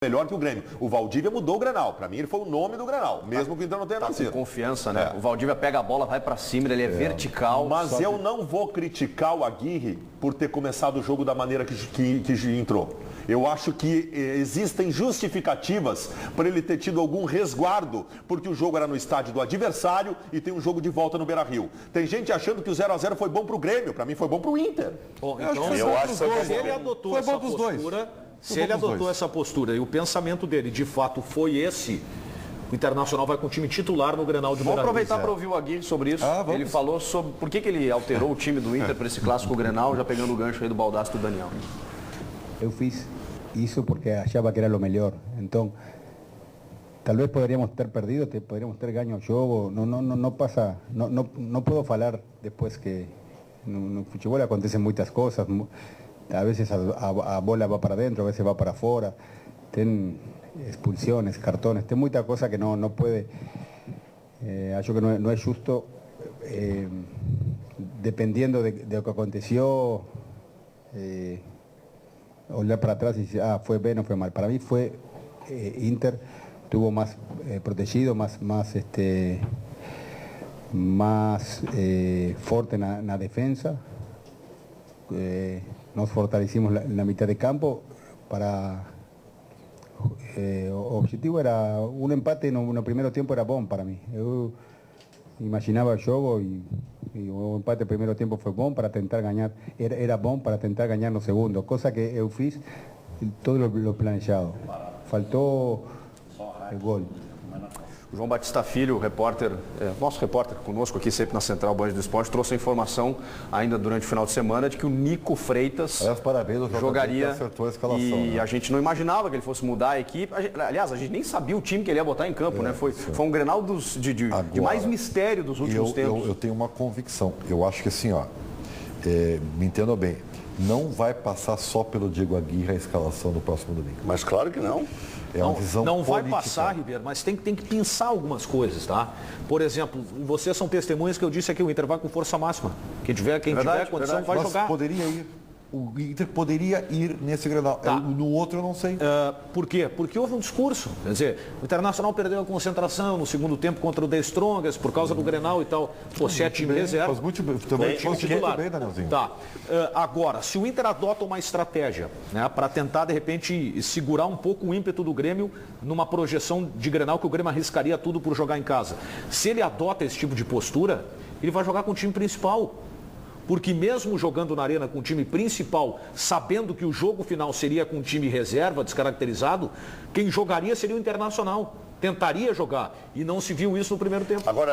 melhor que o Grêmio. O Valdívia mudou o Grenal. Para mim, ele foi o nome do Grenal, mesmo que o Inter não tenha nascido. Com confiança, né? O Valdívia pega a bola, vai para cima, ele é vertical. Mas eu não vou criticar o Aguirre por ter começado o jogo da maneira que entrou. Eu acho que existem justificativas para ele ter tido algum resguardo, porque o jogo era no estádio do adversário e tem um jogo de volta no Beira-Rio. Tem gente achando que o 0-0 foi bom para o Grêmio, para mim foi bom para o Inter. Bom, então, eu acho que se ele adotou essa postura, se ele adotou essa postura e o pensamento dele de fato foi esse, o Internacional vai com o time titular no Grenal de Vamos Beira-Rio. aproveitar para ouvir o Aguirre sobre isso. Ele falou sobre por que ele alterou o time do Inter para esse clássico Grenal, já pegando o gancho aí do Baldasso do Daniel. Eu fiz isso porque achava que era o melhor. Então, talvez poderíamos ter perdido, poderíamos ter ganho o jogo. Não passa, não posso falar depois que no futebol acontecem muitas coisas. A vezes a bola vai para dentro, a vezes vai para fora. Tem expulsiones, cartones, tem muita coisa que não pode. Acho que não é justo, dependendo de lo que aconteceu. Olhar para atrás y decir, fue bien o fue mal. Para mí fue Inter estuvo más protegido, más fuerte en la defensa. Nos fortalecimos en la mitad de campo para objetivo era un empate en el primer tiempo, era bom para mí. Yo imaginaba el juego y o empate primeiro tempo foi bom para tentar ganhar, era bom para tentar ganhar no segundo, coisa que eu fiz todo o planejado. Faltou o gol. O João Batista Filho, repórter, nosso repórter conosco aqui sempre na Central Band do Esporte, trouxe a informação ainda durante o final de semana de que o Nico Freitas jogaria acertou a escalação, e a gente não imaginava que ele fosse mudar a equipe. Aliás, a gente nem sabia o time que ele ia botar em campo, né? Foi um Grenal de mais mistério dos últimos tempos. Eu tenho uma convicção. Eu acho que assim, me entendam bem, não vai passar só pelo Diego Aguirre a escalação do próximo domingo. Mas claro que não. É uma visão não vai política. passar, Ribeiro, mas tem que pensar algumas coisas, tá? Por exemplo, vocês são testemunhas que eu disse aqui, o Inter vai com força máxima. Quem tiver condição vai jogar. Poderia ir. O Inter poderia ir nesse Grenal. Tá. No outro eu não sei. Por quê? Porque houve um discurso. Quer dizer, o Internacional perdeu a concentração no segundo tempo contra o The Strongest por causa do Grenal e tal. Pô, 7 meses era. Faz muito bem. Também muito bem, Danielzinho. Tá. Agora, se o Inter adota uma estratégia, né, para tentar, de repente, segurar um pouco o ímpeto do Grêmio numa projeção de Grenal que o Grêmio arriscaria tudo por jogar em casa. Se ele adota esse tipo de postura, ele vai jogar com o time principal. Porque mesmo jogando na arena com o time principal, sabendo que o jogo final seria com o time reserva, descaracterizado, quem jogaria seria o Internacional. Tentaria jogar e não se viu isso no primeiro tempo. Agora,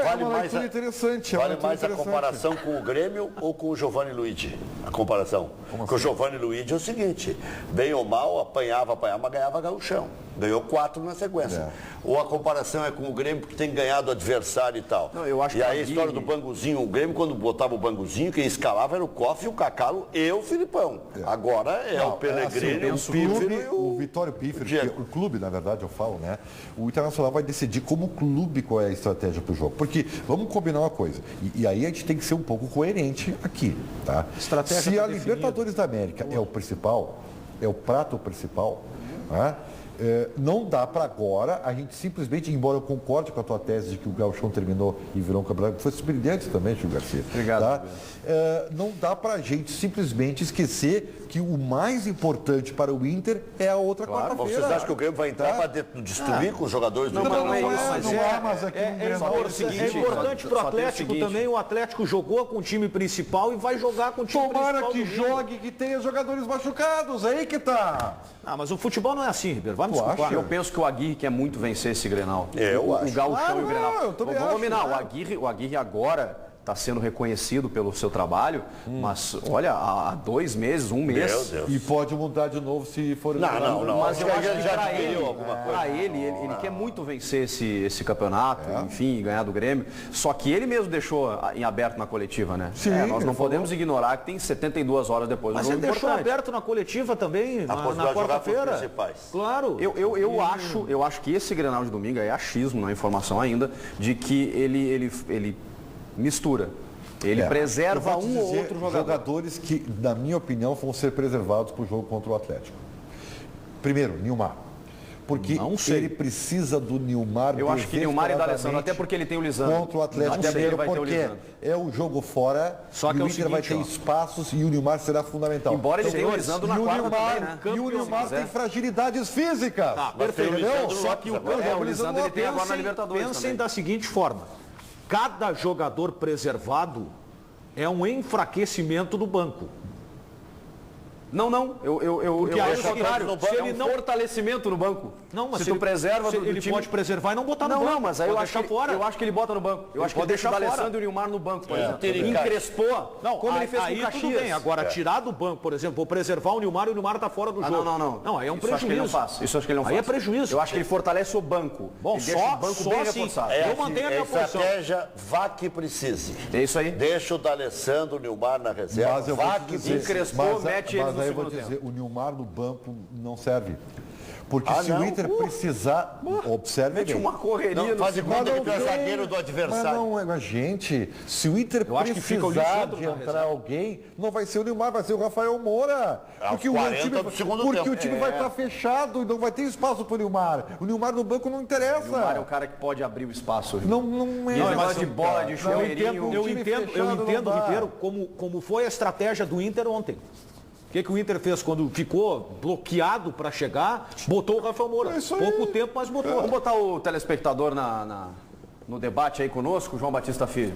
vale mais, interessante, vale mais a comparação com o Grêmio ou com o Giovanni Luigi? A comparação. Porque o Giovanni Luigi é o seguinte, bem ou mal, apanhava, mas ganhava gauchão. Ganhou 4 na sequência. Ou a comparação é com o Grêmio porque tem ganhado o adversário e tal. Não, eu acho e que aí a história do Banguzinho, o Grêmio quando botava o Banguzinho, quem escalava era o Koff, o Cacalo e o Filipão. Agora é o Pellegrini, o Pífero e o Vitório Pífero, o clube, na verdade, eu falo, né? O Internacional vai decidir como clube qual é a estratégia para o jogo. Porque, vamos combinar uma coisa, e aí a gente tem que ser um pouco coerente aqui, tá? Se a Libertadores da América é o principal, é o prato principal, né? Não dá para agora a gente simplesmente, embora eu concorde com a tua tese de que o Gauchão terminou e virou um campeonato, foi surpreendente também, Gil Garcia. Obrigado. Tá? Não dá para a gente simplesmente esquecer que o mais importante para o Inter é a outra quarta-feira. Vocês acham que o Grêmio vai entrar para destruir com os jogadores do Grêmio? É importante para o Atlético também, o Atlético jogou com o time principal e vai jogar com o time principal. Tomara que jogue, que tenha jogadores machucados, aí que tá. Mas o futebol não é assim, Ribeiro, vai me desculpar. Eu penso que o Aguirre quer muito vencer esse Grenal. Eu acho. O Gauchão e o Grenal. Vamos combinar, o Aguirre agora está sendo reconhecido pelo seu trabalho, mas olha, há 2 meses, 1 mês. Meu Deus. E pode mudar de novo se for... Não. Mas eu acho que já para ganhou alguma coisa. Para ele quer muito vencer esse campeonato, enfim, ganhar do Grêmio. Só que ele mesmo deixou em aberto na coletiva, né? Sim, nós não podemos ignorar que tem 72 horas depois. Mas ele deixou aberto na coletiva também, na quarta-feira. Claro. Eu acho que esse Grenal de domingo é achismo, não é informação ainda, de que ele mistura. Ele preserva um ou outro jogador. Jogadores que, na minha opinião, vão ser preservados para o jogo contra o Atlético. Primeiro, Nilmar. Porque ele precisa do Nilmar. Eu acho que Nilmar e D'Alessandro, até porque ele tem o Lisandro. Contra o Atlético Mineiro, porque é um jogo fora, só que o Inter vai ter espaços e o Nilmar será fundamental. Embora ele tenha o Lisandro na quarta também, né? E o Nilmar tem fragilidades físicas. Tá, perfeito. Só que o Lisandro ele tem agora na Libertadores Pensem também. da seguinte forma. Cada jogador preservado é um enfraquecimento do banco. Não, Porque eu aí acho contrário. se ele não fortalecimento no banco. Não, mas se tu preserva do ele time... pode preservar e não botar no banco. Não, mas aí eu acho que ele bota no banco. Eu acho que ele deixa o D'Alessandro e o Nilmar no banco, por exemplo. Encrespou, como ele fez com o Caxias. Tudo bem. Agora, tirar do banco, por exemplo, vou preservar o Nilmar e o Nilmar está fora do jogo. Não, aí é um prejuízo. Acho que ele não faz. Isso acho que ele não faz. Aí é prejuízo. Eu acho que ele fortalece o banco. Bom, ele deixa o banco bem reforçado. Eu mantenho a minha posição. Estratégia, vá que precise. É isso aí. Deixa o D'Alessandro, o Nilmar na reserva. Mas eu vou te dizer, encrespou, mete ele no segundo tempo. O Nilmar no banco não serve. Porque se o Inter precisar, observe bem. Uma correria. Não, faz de conta que tu é zagueiro do adversário. Mas não, gente, se o Inter precisar de entrar alguém, não vai ser o Nilmar, vai ser o Rafael Moura. Porque o time vai estar fechado e não vai ter espaço para o Nilmar. O Nilmar no banco não interessa. O Nilmar é o cara que pode abrir o espaço. Não é. E esse negócio de bola, de chuveirinho. Eu entendo, Ribeiro, como foi a estratégia do Inter ontem. O que o Inter fez quando ficou bloqueado para chegar? Botou o Rafael Moura. Pouco tempo, mas botou. Vamos botar o telespectador no debate aí conosco, João Batista Filho.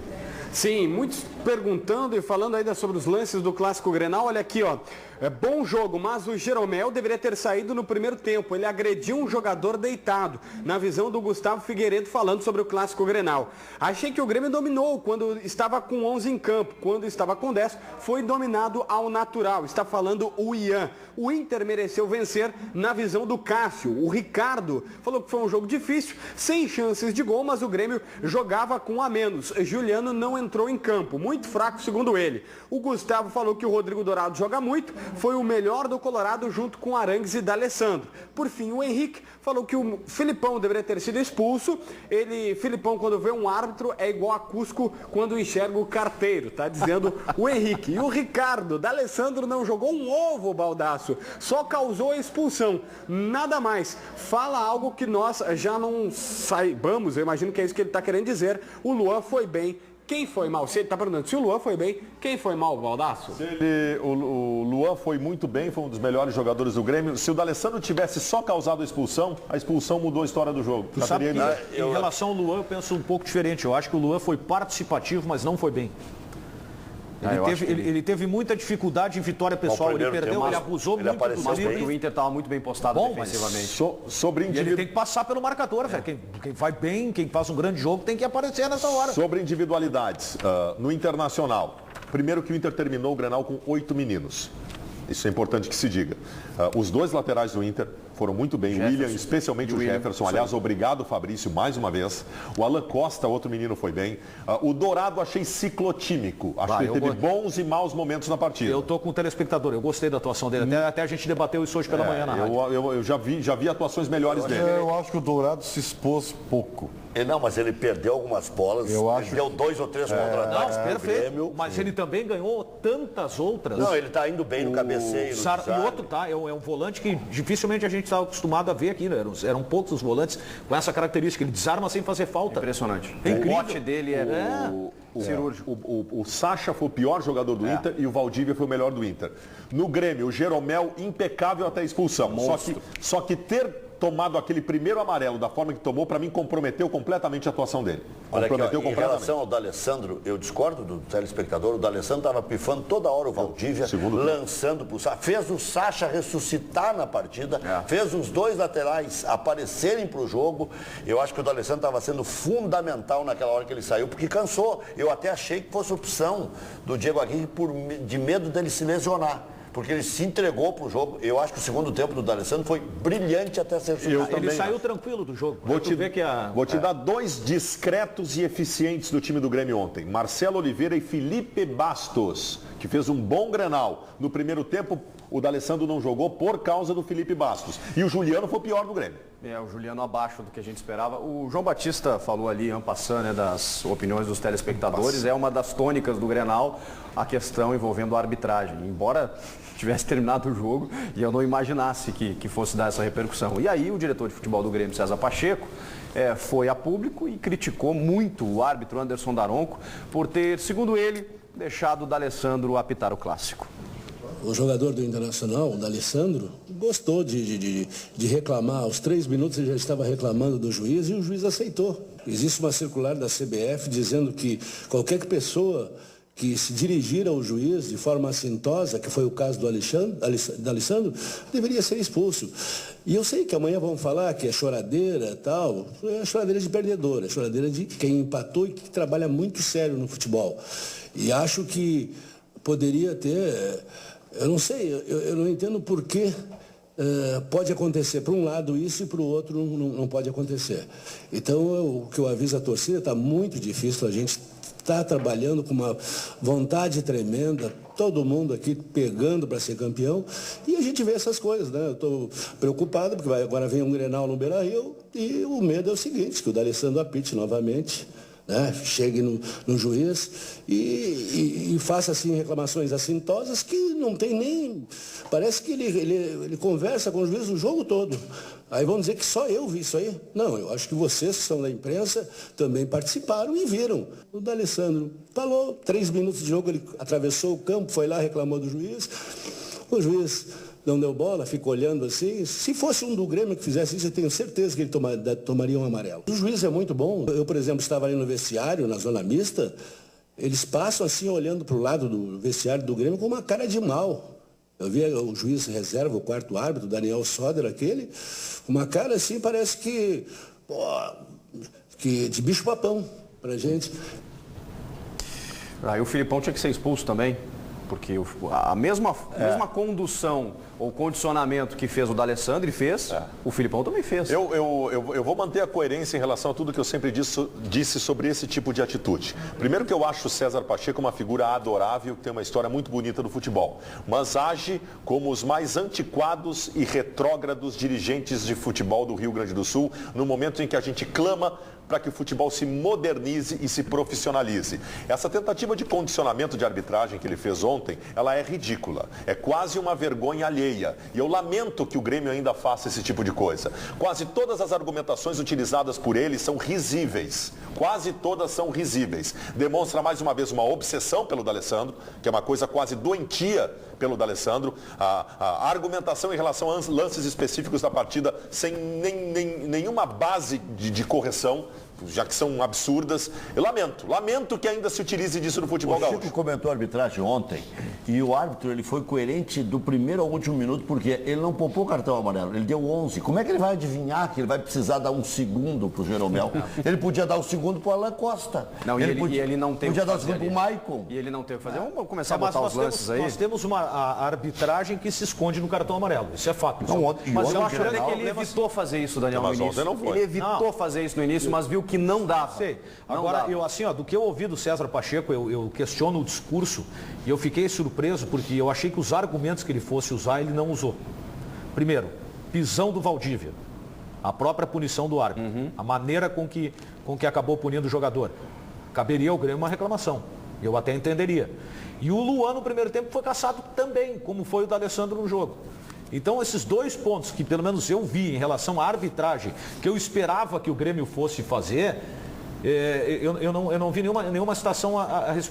Sim, muitos perguntando e falando ainda sobre os lances do Clássico Grenal. Olha aqui, ó. É bom jogo, mas o Jeromel deveria ter saído no primeiro tempo. Ele agrediu um jogador deitado, na visão do Gustavo Figueiredo falando sobre o Clássico Grenal. Achei que o Grêmio dominou quando estava com 11 em campo. Quando estava com 10, foi dominado ao natural. Está falando o Ian. O Inter mereceu vencer na visão do Cássio. O Ricardo falou que foi um jogo difícil, sem chances de gol, mas o Grêmio jogava com a menos. Juliano não entrou em campo, muito fraco segundo ele. O Gustavo falou que o Rodrigo Dourado joga muito, foi o melhor do Colorado junto com Arangues e D'Alessandro. Por fim, o Henrique falou que o Filipão deveria ter sido expulso. Filipão, quando vê um árbitro, é igual a Cusco quando enxerga o carteiro, tá dizendo o Henrique. E o Ricardo, D'Alessandro não jogou um ovo, Baldasso, só causou a expulsão, nada mais. Fala algo que nós já não saibamos, eu imagino que é isso que ele está querendo dizer. O Luan foi bem. Quem foi mal? Se ele está perguntando se o Luan foi bem, quem foi mal, Baldasso? O Luan foi muito bem, foi um dos melhores jogadores do Grêmio. Se o D'Alessandro tivesse só causado a expulsão mudou a história do jogo. Tu sabe que, em relação ao Luan, eu penso um pouco diferente. Eu acho que o Luan foi participativo, mas não foi bem. Ele teve muita dificuldade em vitória pessoal, ele perdeu, ele abusou muito do livre. O Inter estava muito bem postado defensivamente. Ele tem que passar pelo marcador, velho. Quem vai bem, quem faz um grande jogo, tem que aparecer nessa hora. Sobre individualidades, no Internacional, primeiro que o Inter terminou o Grenal com 8 meninos. Isso é importante que se diga. Os dois laterais do Inter foram muito bem, o William, especialmente o Jefferson. Aliás, obrigado, Fabrício, mais uma vez. O Alan Costa, outro menino, foi bem. O Dourado achei ciclotímico. Acho que ele teve bons e maus momentos na partida. Eu tô com o telespectador, eu gostei da atuação dele. Até a gente debateu isso hoje pela manhã na rádio. Eu já vi atuações melhores dele. Eu acho que o Dourado se expôs pouco. Não, mas ele perdeu algumas bolas, ele deu 2 ou 3 contra-ataques pro Grêmio. Mas ele também ganhou tantas outras. Não, ele está indo bem no cabeceio. E outro é um volante que dificilmente a gente está acostumado a ver aqui, né? Eram poucos os volantes com essa característica. Ele desarma sem fazer falta. Impressionante. O bote dele é cirúrgico. O Sacha foi o pior jogador do Inter e o Valdívia foi o melhor do Inter. No Grêmio, o Jeromel impecável até a expulsão. Só que ter tomado aquele primeiro amarelo da forma que tomou, para mim, comprometeu completamente a atuação dele. Olha aqui, ó, em relação ao D'Alessandro, eu discordo do telespectador, o D'Alessandro estava pifando toda hora o Valdívia, lançando para o Sacha. Fez o Sacha ressuscitar na partida, fez os dois laterais aparecerem para o jogo. Eu acho que o D'Alessandro estava sendo fundamental naquela hora que ele saiu, porque cansou. Eu até achei que fosse opção do Diego Aguirre de medo dele se lesionar. Porque ele se entregou para o jogo. Eu acho que o segundo tempo do D'Alessandro foi brilhante até ser substituído. Ele saiu tranquilo do jogo. Vou te dar dois discretos e eficientes do time do Grêmio ontem. Marcelo Oliveira e Felipe Bastos, que fez um bom Grenal. No primeiro tempo, o D'Alessandro não jogou por causa do Felipe Bastos. E o Juliano foi o pior do Grêmio. O Juliano abaixo do que a gente esperava. O João Batista falou ali, en passant, né, das opiniões dos telespectadores. É uma das tônicas do Grenal a questão envolvendo a arbitragem. Embora tivesse terminado o jogo e eu não imaginasse que fosse dar essa repercussão. E aí o diretor de futebol do Grêmio, César Pacheco, foi a público e criticou muito o árbitro Anderson Daronco por ter, segundo ele, deixado o D'Alessandro apitar o clássico. O jogador do Internacional, o D'Alessandro, gostou de reclamar. Aos 3 minutos ele já estava reclamando do juiz e o juiz aceitou. Existe uma circular da CBF dizendo que qualquer pessoa que se dirigir ao juiz de forma assintosa, que foi o caso do D'Alessandro, deveria ser expulso. E eu sei que amanhã vão falar que é choradeira e tal. É choradeira de perdedor, é choradeira de quem empatou e que trabalha muito sério no futebol. E acho que poderia ter... Eu não sei, eu não entendo por que pode acontecer para um lado isso e para o outro não pode acontecer. Então, o que eu aviso a torcida, está muito difícil, a gente está trabalhando com uma vontade tremenda, todo mundo aqui pegando para ser campeão, e a gente vê essas coisas, né? Eu estou preocupado, porque agora vem um Grenal no Beira-Rio, e o medo é o seguinte, que o D'Alessandro apite novamente, né? Chegue no juiz e faça assim reclamações assintosas que não tem nem... Parece que ele conversa com o juiz o jogo todo. Aí vão dizer que só eu vi isso aí. Não, eu acho que vocês que são da imprensa também participaram e viram. O D'Alessandro falou, 3 minutos de jogo, ele atravessou o campo, foi lá, reclamou do juiz. O juiz não deu bola, fica olhando assim. Se fosse um do Grêmio que fizesse isso, eu tenho certeza que ele tomaria um amarelo. O juiz é muito bom. Eu, por exemplo, estava ali no vestiário, na zona mista, eles passam assim, olhando para o lado do vestiário do Grêmio com uma cara de mal. Eu vi o juiz reserva, o quarto árbitro, Daniel Soder, aquele, uma cara assim, parece que de bicho-papão pra gente. Aí o Filipão tinha que ser expulso também, porque a mesma condução ou condicionamento que fez o D'Alessandro e fez, o Filipão também fez. Eu vou manter a coerência em relação a tudo que eu sempre disse sobre esse tipo de atitude. Primeiro que eu acho o César Pacheco uma figura adorável, que tem uma história muito bonita do futebol, mas age como os mais antiquados e retrógrados dirigentes de futebol do Rio Grande do Sul, no momento em que a gente clama para que o futebol se modernize e se profissionalize. Essa tentativa de condicionamento de arbitragem que ele fez ontem, ela é ridícula. É quase uma vergonha alheia. E eu lamento que o Grêmio ainda faça esse tipo de coisa. Quase todas as argumentações utilizadas por ele são risíveis. Quase todas são risíveis. Demonstra mais uma vez uma obsessão pelo D'Alessandro, que é uma coisa quase doentia pelo D'Alessandro. A argumentação em relação a lances específicos da partida sem nenhuma base de correção, já que são absurdas. Eu lamento que ainda se utilize disso no futebol gaúcho. O Chico comentou a arbitragem ontem e o árbitro ele foi coerente do primeiro ao último minuto porque ele não poupou o cartão amarelo, ele deu 11. Como é que ele vai adivinhar que ele vai precisar dar um segundo pro Jeromel? Ele podia dar o segundo pro Alan Costa. Não, ele não tem podia dar o segundo pro Maicon. E ele não tem o que fazer. Vamos começar a botar os lances aí. Nós temos uma arbitragem que se esconde no cartão amarelo. Isso é fato. Mas eu acho que ele evitou fazer isso, Daniel, no início. Ele evitou fazer isso no início, mas viu que não dava. Sei. Agora, eu assim, do que eu ouvi do César Pacheco, eu questiono o discurso e eu fiquei surpreso porque eu achei que os argumentos que ele fosse usar, ele não usou. Primeiro, pisão do Valdívia, a própria punição do árbitro, a maneira com que acabou punindo o jogador. Caberia ao Grêmio uma reclamação, eu até entenderia. E o Luan no primeiro tempo foi caçado também, como foi o D'Alessandro no jogo. Então, esses 2 pontos que pelo menos eu vi em relação à arbitragem, que eu esperava que o Grêmio fosse fazer, eu não vi nenhuma citação a respeito.